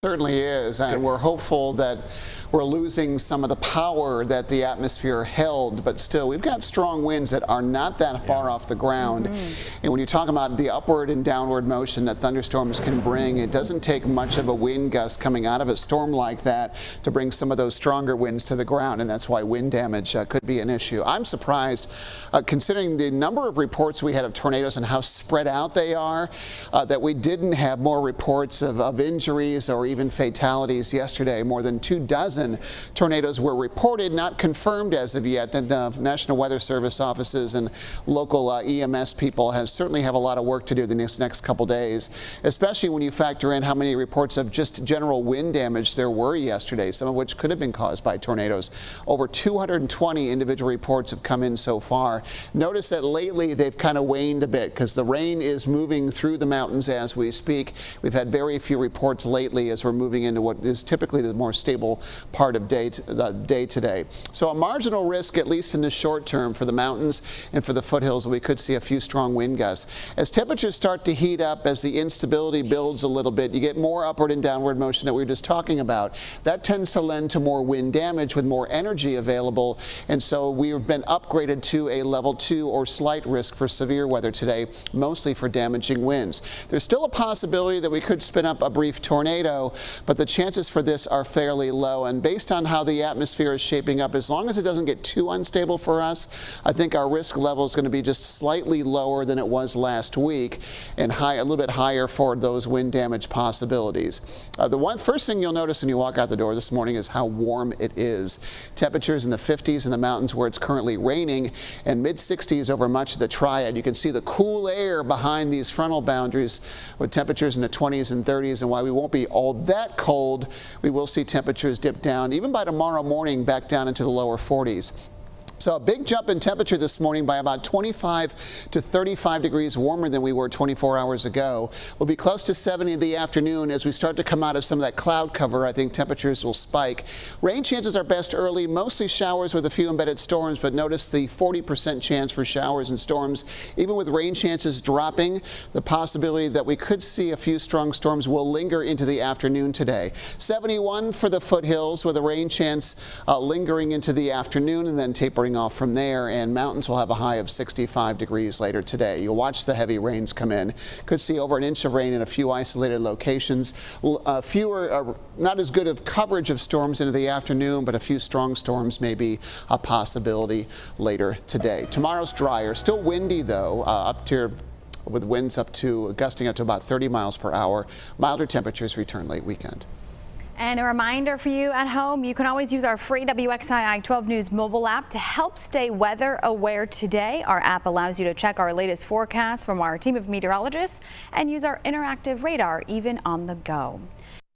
Certainly is, and we're hopeful that we're losing some of the power that the atmosphere held, but still we've got strong winds that are not that far off the ground. And when you talk about the upward and downward motion that thunderstorms can bring, it doesn't take much of a wind gust coming out of a storm like that to bring some of those stronger winds to the ground, and that's why wind damage could be an issue. I'm surprised, considering the number of reports we had of tornadoes and how spread out they are, that we didn't have more reports of injuries or even fatalities yesterday. More than 24 tornadoes were reported, not confirmed as of yet. The National Weather Service offices and local EMS people certainly have a lot of work to do the next couple days, especially when you factor in how many reports of just general wind damage there were yesterday, some of which could have been caused by tornadoes. Over 220 individual reports have come in so far. Notice that lately they've kind of waned a bit because the rain is moving through the mountains as we speak. We've had very few reports lately as we're moving into what is typically the more stable part of day today. So a marginal risk, at least in the short term, for the mountains and for the foothills. We could see a few strong wind gusts. As temperatures start to heat up, as the instability builds a little bit, you get more upward and downward motion that we were just talking about. That tends to lend to more wind damage with more energy available, and so we've been upgraded to a level 2 or slight risk for severe weather today, mostly for damaging winds. There's still a possibility that we could spin up a brief tornado, but the chances for this are fairly low, and based on how the atmosphere is shaping up, as long as it doesn't get too unstable for us, I think our risk level is going to be just slightly lower than it was last week, and a little bit higher for those wind damage possibilities. The first thing you'll notice when you walk out the door this morning is how warm it is. Temperatures in the 50s in the mountains where it's currently raining, and mid-60s over much of the Triad. You can see the cool air behind these frontal boundaries with temperatures in the 20s and 30s, and while we won't be all that cold, we will see temperatures dip down, even by tomorrow morning, back down into the lower 40s. So a big jump in temperature this morning by about 25 to 35 degrees warmer than we were 24 hours ago. We'll be close to 70 in the afternoon. As we start to come out of some of that cloud cover, I think temperatures will spike. Rain chances are best early, mostly showers with a few embedded storms, but notice the 40% chance for showers and storms. Even with rain chances dropping, the possibility that we could see a few strong storms will linger into the afternoon today. 71 for the foothills with a rain chance lingering into the afternoon and then tapering off from there, and mountains will have a high of 65 degrees later today. You'll watch the heavy rains come in. Could see over an inch of rain in a few isolated locations. Not as good of coverage of storms into the afternoon, but a few strong storms may be a possibility later today. Tomorrow's drier, still windy though, up to with winds gusting up to about 30 miles per hour. Milder temperatures return late weekend. And a reminder for you at home, you can always use our free WXII 12 News mobile app to help stay weather aware today. Our app allows you to check our latest forecast from our team of meteorologists and use our interactive radar even on the go.